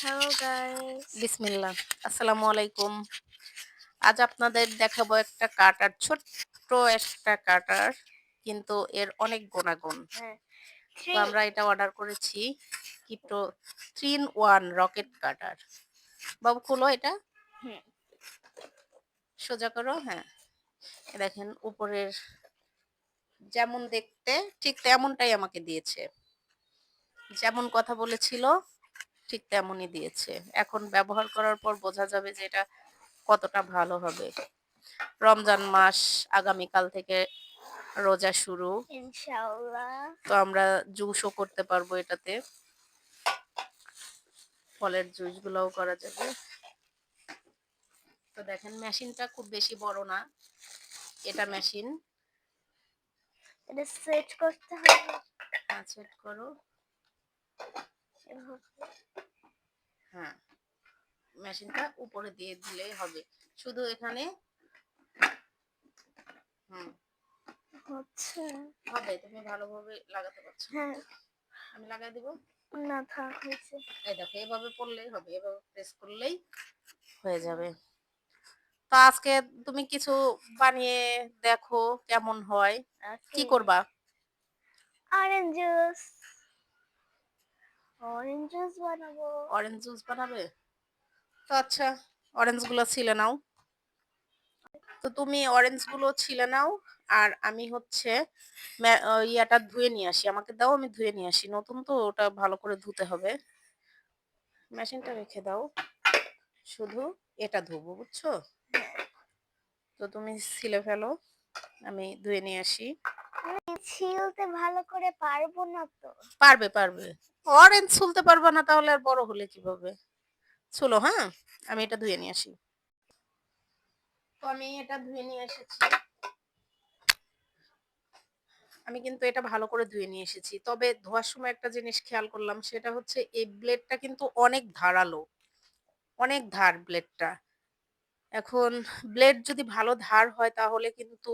Hello guys. বিসমিল্লাহ। আসসালামু আলাইকুম। আজ আপনাদের দেখাবো একটা কাটার, ছোট্ট একটা কাটার। কিন্তু এর অনেক গুণাগুণ। হ্যাঁ, তো 3 আমরা এটা অর্ডার করেছি কিটো 3 in 1 রকেট কাটার। বাবু খোলো এটা, হুম, সোজা করো। হ্যাঁ, এ দেখেন উপরের যেমন দেখতে ঠিক তেমনটাই আমাকে দিয়েছে। যেমন কথা বলেছিল ঠিক তেমনই দিয়েছে। এখন ব্যবহার করার পর বোঝা যাবে যে এটা কতটা ভালো হবে। রমজান মাস আগামীকাল থেকে রোজা শুরু। ইনশাআল্লাহ। তো আমরা জুসও করতে পারবো এটাতে। ফলের জুস গুলাও করা যাবে। তো দেখেন মেশিনটা খুব বেশি বড় না। এটা মেশিন। এটা সেট করতে হবে সেট করো। এভাবে। হ্যাঁ, মেশিনটা উপরে দিয়ে দিলেই হবে। শুধু এখানে হুম হচ্ছে। হবে। তুমি ভালোভাবে লাগাতে পারছো না। হ্যাঁ, আমি লাগাই দিব। না থাক হয়েছে। এই দেখো এভাবে পড়লেই হবে। এভাবে প্রেস করলেই হয়ে যাবে। তো আজকে তুমি কিছু বানিয়ে দেখো কেমন হয়। কি ওকে। করবা? Orange juice. অরেঞ্জ জুস বানাবো। অরেঞ্জ জুস বানাবে? তো আচ্ছা, অরেঞ্জ গুলো ছিলে নাও। তো তুমি অরেঞ্জ গুলো ছিলে নাও। আর আমি হচ্ছে ইয়াটা ধুয়ে নিয়ে আসি। আমাকে দাও, আমি ধুয়ে নিয়ে আসি। নতুন তো, ওটা ভালো করে ধুতে হবে। মেশিনটা রেখে দাও, শুধু এটা ধুবো, বুঝছো? তো তুমি ছিলে ফেলো, আমি ধুয়ে নিয়ে আসি। আমি ছিলতে ভালো করে পারবো না তো। পারবে পারবে। অরেঞ্জ ছুলতে পারবে না তাহলে আর বড় হলে কিভাবে? ছুলো, হ্যাঁ, আমি এটা ধুয়ে নিয়ে আসি। তো আমি এটা ধুয়ে নিয়ে এসেছি। আমি কিন্তু এটা ভালো করে ধুয়ে নিয়ে এসেছি। তবে ধোয়ার সময় একটা জিনিস খেয়াল করলাম, সেটা হচ্ছে এই ব্লেডটা কিন্তু অনেক ধারালো। অনেক ধার ব্লেডটা। এখন ব্লেড যদি ভালো ধার হয় তাহলে কিন্তু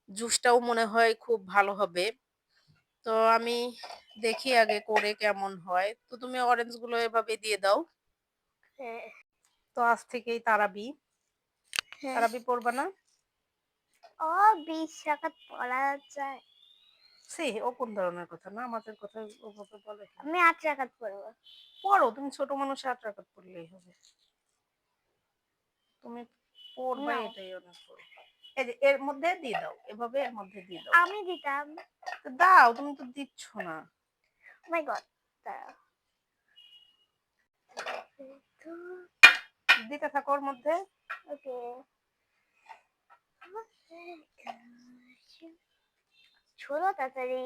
জুসটাও মনে হয় খুব ভালো হবে। তো আমি দেখি আগে করে কেমন হয়। তো তুমি অরেঞ্জ গুলো এভাবে দিয়ে দাও। হ্যাঁ, তো আজ থেকেই তারাবি। হ্যাঁ। তারাবি পড়বা না? ও 20 রাকাত পড়া যায়। ও কোন ধরনের কথা? না আমাদের কথা ওভাবে বলে কেন? আমি 8 রাকাত পড়বো। পড়ো, তুমি ছোট মানুষ, 8 রাকাত পড়লেই হবে। তুমি পড়বা, নাও, এটাই অনেক বড়। এই যে এর মধ্যে দিয়ে দাও, এভাবে এর মধ্যে দিয়ে দাও। আমি দিতাম। তো দাও, তুমি তো দিচ্ছ না। মাই গড, দাঁড়াও। দিতে থাকো ওর মধ্যে। ওকে। ছোড়ো তাড়াতাড়ি।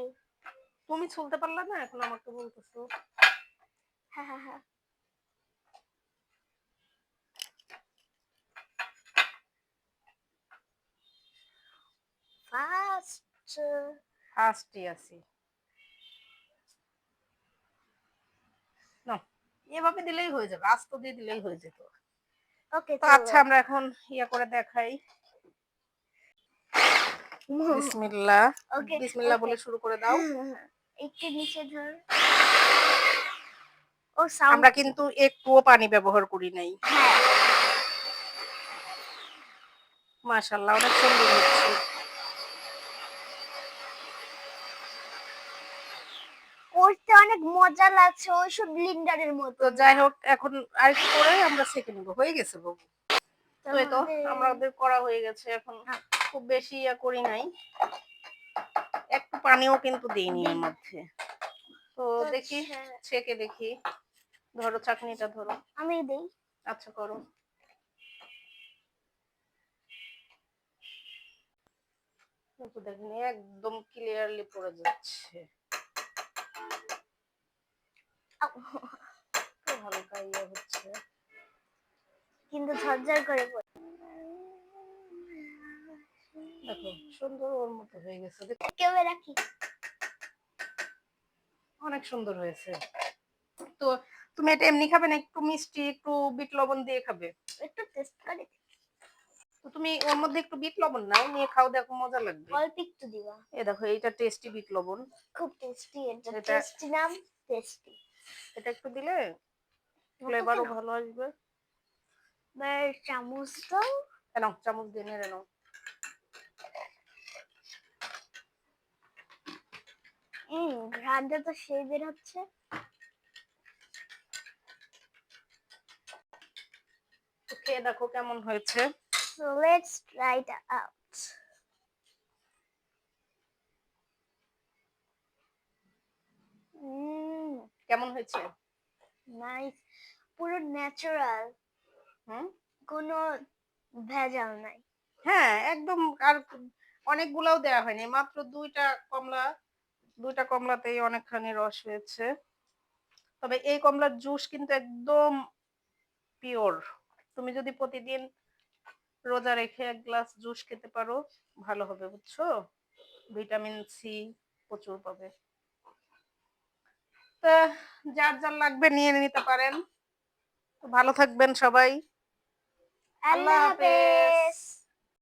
তুমি ছুলতে পারলা না, এখন আমাকে বলতেছো। হ্যাঁ, হ্যাঁ, হ্যাঁ। ফাস্ট। ফার্স্টই আছি না। এভাবে দিলেই হয়ে যাবে, আস্ত দিয়ে দিলেই হয়ে যেত। ওকে, তো আচ্ছা, চলো। আমরা এখন ইয়া করে দেখাই। বিসমিল্লাহ। ওকে, বিসমিল্লাহ ওকে। বলে শুরু করে দাও। একটু নিচে ধর। ও সাউন্ড। আমরা কিন্তু একটুও পানি ব্যবহার করি নাই। হ্যাঁ, মাশাআল্লাহ, অনেক সুন্দর হচ্ছে। করতে অনেক মজা লাগছে ওইসব ব্লিন্ডারের তো মতন যাই না। হোক, এখন আরেকটু করে আমরা সেকে নিব। হয়ে গেছে বাবু। তো এই তো তাহলে আমাদের করা হয়ে গেছে। এখন খুব বেশি ইয়া করি নাই, একটু পানিও কিন্তু দিইনি এর দিই। মধ্যে। তো দেখি, আচ্ছা, ছেঁকে দেখি। ধরো চাকনিটা ধরো। আমি দিই। আচ্ছা, করো। কিন্তু দেখেন একদম ক্লিয়ারলি পড়ে যাচ্ছে। তো হালকা ইয়ে হচ্ছে। কিন্তু ঝরঝর করে পড়ে। দেখো সুন্দর ওর মতো হয়ে গেছে। কেমন রাখি? অনেক সুন্দর হয়েছে। তো তুমি এটা এমনি খাবে না একটু মিষ্টি, একটু বিট লবণ দিয়ে খাবে? একটু টেস্ট করে। তো তুমি ওর মধ্যে একটু বিট লবণ নাও, নিয়ে খাও, দেখো মজা লাগবে। অল্প একটু দিবা। দেখো এইটা টেস্টি বিট লবণ। খুব টেস্টি, এটা এটা টেস্টি নাম টেস্টি। এটা একটু দিলে অত ফ্লেভারও কেন? ভালো আসবে। এবার চামচ দাও। নাও চামচ দিয়ে নেড়ে নাও। ঘ্রাণটা তো সেই বের হচ্ছে। তো খেয়ে দেখো কেমন হয়েছে। So let's try it out. কেমন হয়েছে? নাইস, পুরো ন্যাচারাল, হুম। কোনো ভেজাল নাই। হ্যাঁ একদম। আর অনেকগুলাও দেওয়া হয়নি, মাত্র দুইটা কমলাতেই অনেকখানি রস হয়েছে। তবে এই কমলার জুস কিন্তু একদম পিওর। তুমি যদি প্রতিদিন রোজা রেখে এক গ্লাস জুস খেতে পারো ভালো হবে, বুঝছো? ভিটামিন সি প্রচুর পাবে। তা যার যার লাগবে নিয়ে নিতে পারেন। তো ভালো থাকবেন সবাই। আল্লাহ আল্লাহ হাফেজ। হাফেজ।